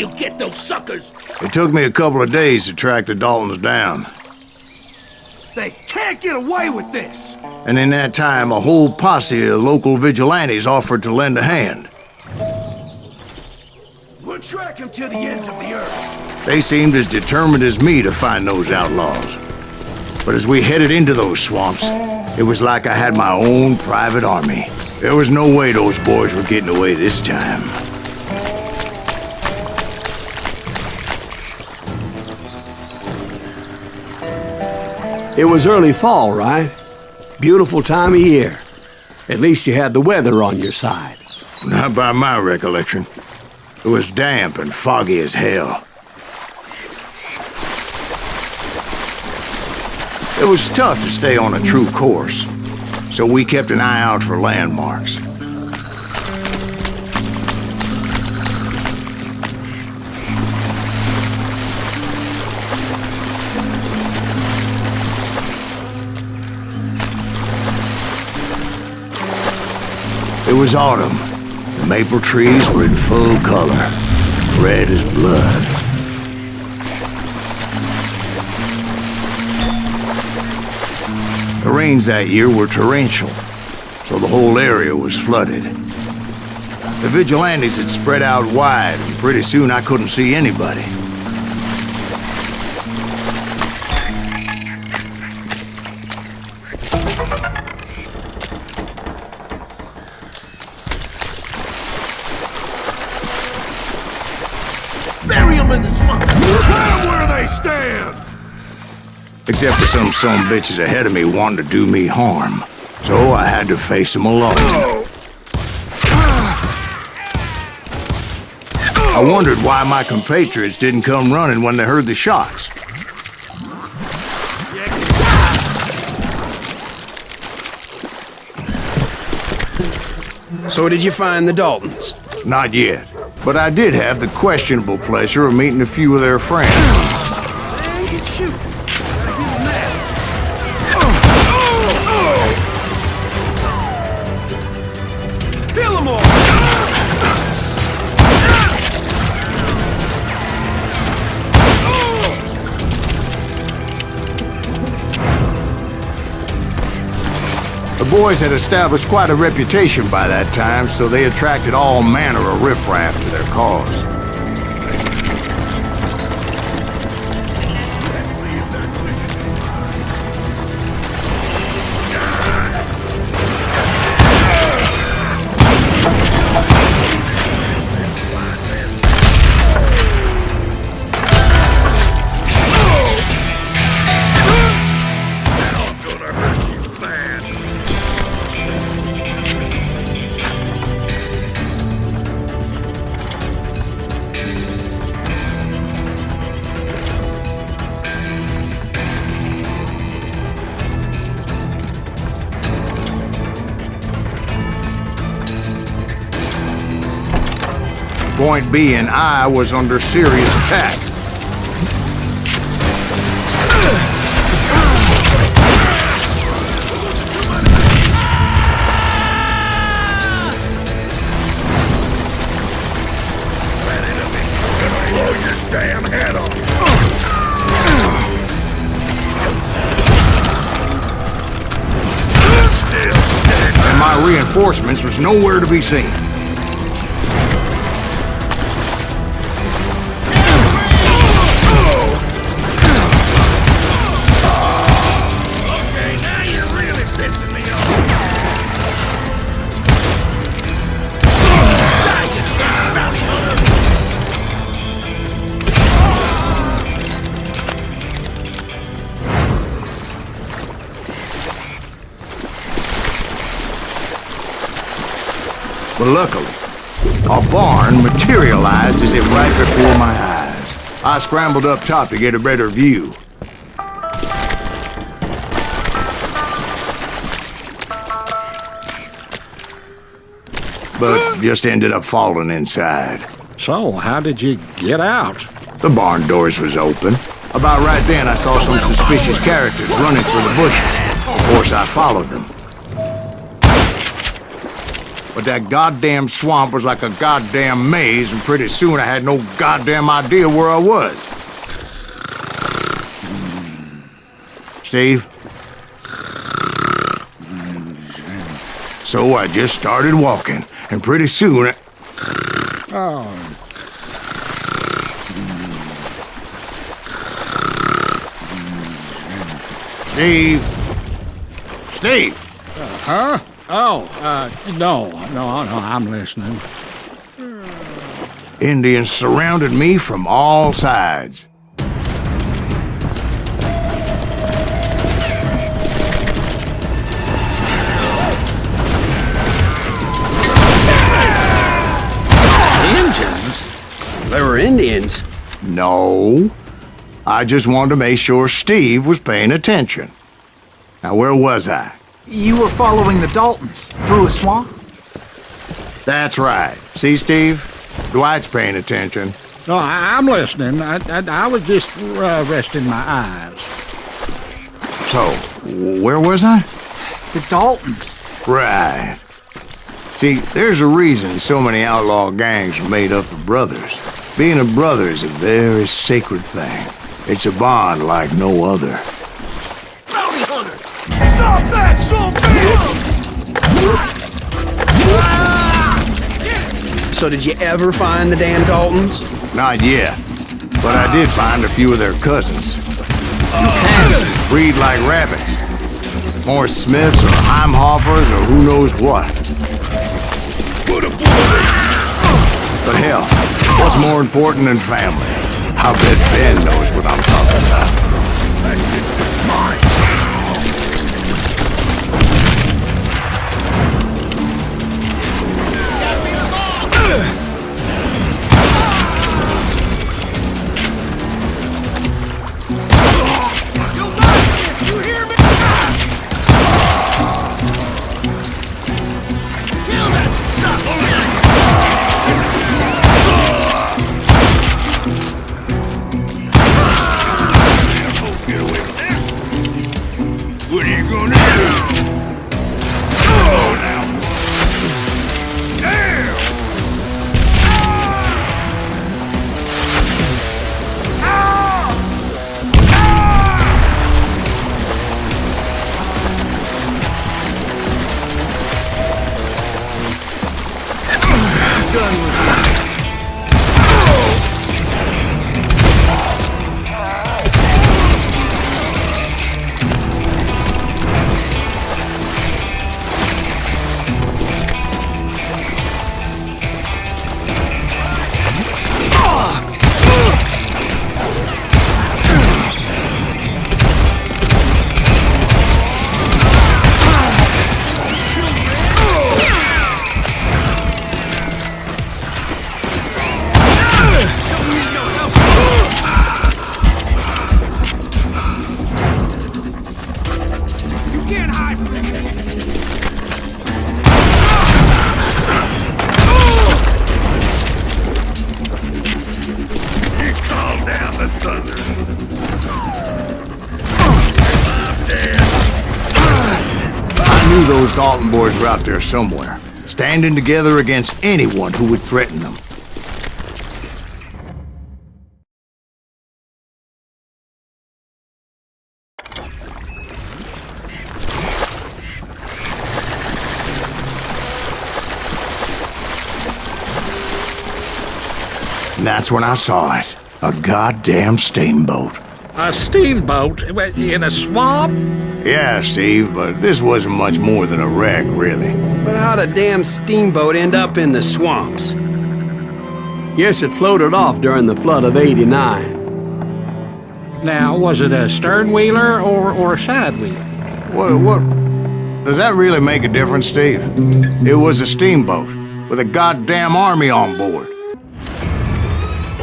you get those suckers? It took me a couple of days to track the Daltons down. They can't get away with this! And in that time, a whole posse of local vigilantes offered to lend a hand. We'll track him to the ends of the earth. They seemed as determined as me to find those outlaws. But as we headed into those swamps, it was like I had my own private army. There was no way those boys were getting away this time. It was early fall, right? Beautiful time of year. At least you had the weather on your side. Not by my recollection. It was damp and foggy as hell. It was tough to stay on a true course, so we kept an eye out for landmarks. It was autumn. The maple trees were in full color, red as blood. The rains that year were torrential, so the whole area was flooded. The vigilantes had spread out wide, and pretty soon I couldn't see anybody. Bury them in the swamp! Put them where they stand! Except for some bitches ahead of me wanting to do me harm. So I had to face them alone. I wondered why my compatriots didn't come running when they heard the shots. So did you find the Daltons? Not yet. But I did have the questionable pleasure of meeting a few of their friends. Man, get shooting. Gotta give them that. Kill them all! The boys had established quite a reputation by that time, so they attracted all manner of riffraff to their cause. Point being, I was under serious attack. Blow your damn head off! Still standing. And my reinforcements was nowhere to be seen. But luckily, a barn materialized as if right before my eyes. I scrambled up top to get a better view. But just ended up falling inside. So, how did you get out? The barn doors was open. About right then, I saw some suspicious characters running for the bushes. Of course, I followed them. But that goddamn swamp was like a goddamn maze, and pretty soon I had no goddamn idea where I was. Steve? So I just started walking, and pretty soon... Steve? Steve! Huh? Oh, no, I'm listening. Indians surrounded me from all sides. Indians? There were Indians. No. I just wanted to make sure Steve was paying attention. Now, where was I? You were following the Daltons through a swamp? That's right. See, Steve? Dwight's paying attention. No, I'm listening. I was just resting my eyes. So, where was I? The Daltons. Right. See, there's a reason so many outlaw gangs are made up of brothers. Being a brother is a very sacred thing. It's a bond like no other. Bounty hunter! Stop that, son bitch! So did you ever find the damn Daltons? Not yet. But I did find a few of their cousins. Kansas breed like rabbits. More Smiths or Heimhoffers or who knows what. But hell, what's more important than family? I bet Ben knows what I'm talking about. Those Dalton boys were out there somewhere, standing together against anyone who would threaten them. And that's when I saw it. A goddamn steamboat. A steamboat in a swamp? Yeah, Steve, but this wasn't much more than a wreck, really. But how'd a damn steamboat end up in the swamps? Guess it floated off during the flood of '89. Now, was it a stern wheeler or a side wheeler? What? Does that really make a difference, Steve? It was a steamboat with a goddamn army on board.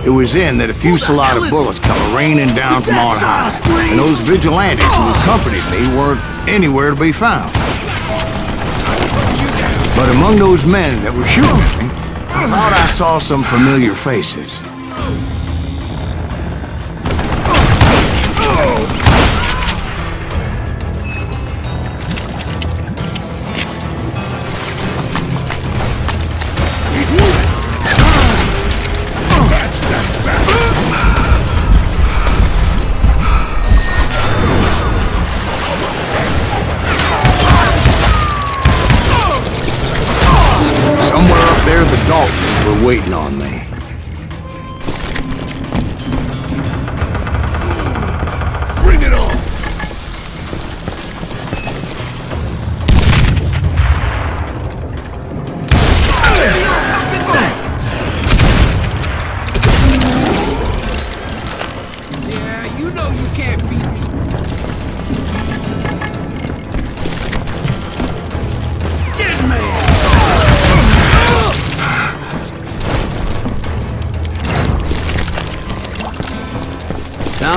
It was then that a fusillade of bullets come raining down from on high, and those vigilantes who accompanied me weren't anywhere to be found. But among those men that were shooting at me, I thought I saw some familiar faces.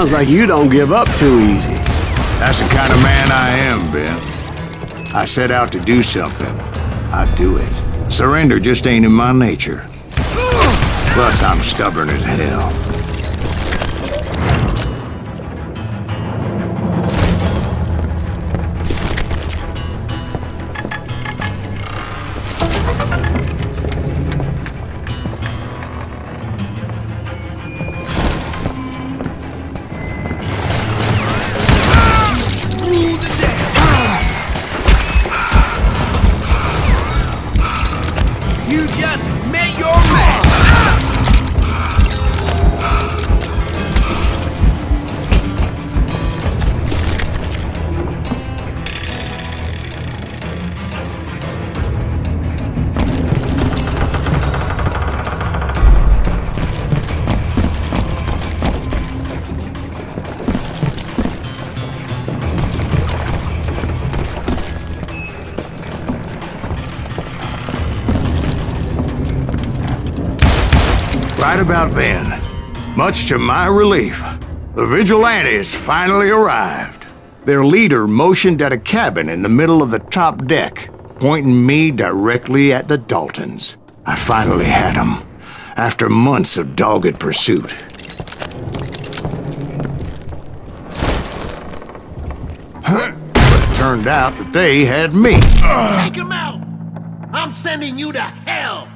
Sounds like you don't give up too easy. That's the kind of man I am, Ben. I set out to do something. I do it. Surrender just ain't in my nature. Plus, I'm stubborn as hell. You just met your man! Right about then, much to my relief, the vigilantes finally arrived. Their leader motioned at a cabin in the middle of the top deck, pointing me directly at the Daltons. I finally had them, after months of dogged pursuit. But it turned out that they had me. Take him out! I'm sending you to hell!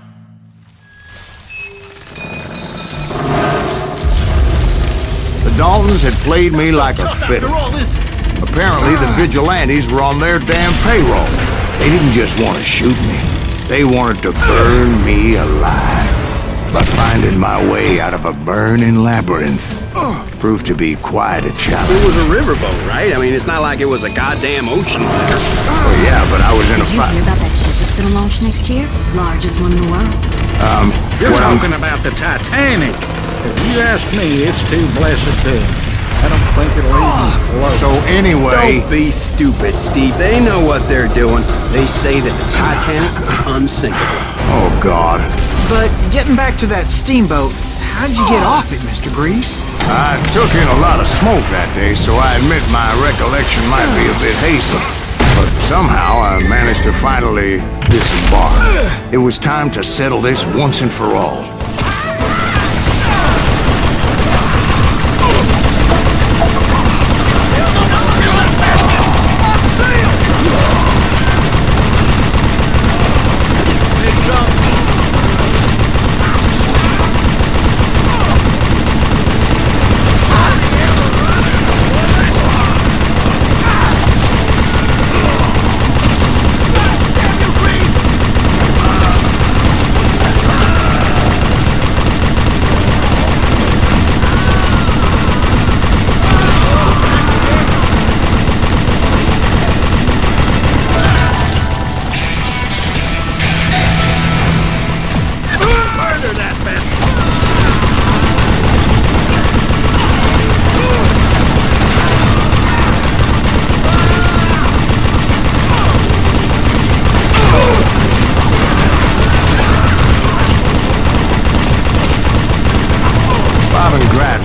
The Daltons had played me like a fiddle. After all this, Apparently, the vigilantes were on their damn payroll. They didn't just want to shoot me. They wanted to burn me alive. But finding my way out of a burning labyrinth proved to be quite a challenge. It was a riverboat, right? I mean, it's not like it was a goddamn ocean liner. Oh, yeah, but I was in a Did you fight. hear about that ship that's gonna launch next year? Largest one in the world. You're Well- talking about the Titanic. If you ask me, it's too blessed doomed. I don't think it'll even float. So anyway, Don't be stupid, Steve. They know what they're doing. They say that the Titanic is unsinkable. oh God, But getting back to that steamboat, how'd you get off it, Mr. Greaves? I took in a lot of smoke that day, so I admit my recollection might be a bit hazy. But somehow I managed to finally disembark. It was time to settle this once and for all.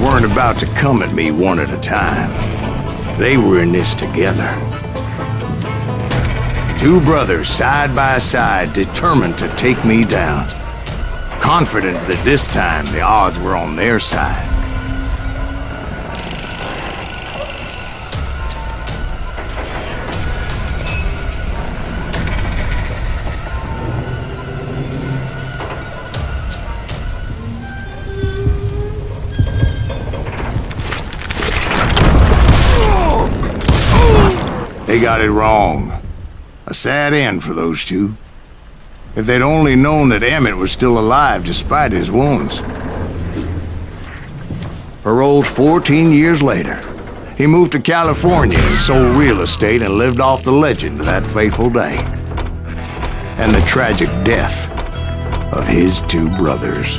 Weren't about to come at me one at a time. They were in this together. Two brothers side by side, determined to take me down. Confident that this time the odds were on their side. They got it wrong. A sad end for those two. If they'd only known that Emmett was still alive despite his wounds. Paroled 14 years later, he moved to California and sold real estate and lived off the legend of that fateful day. And the tragic death of his two brothers.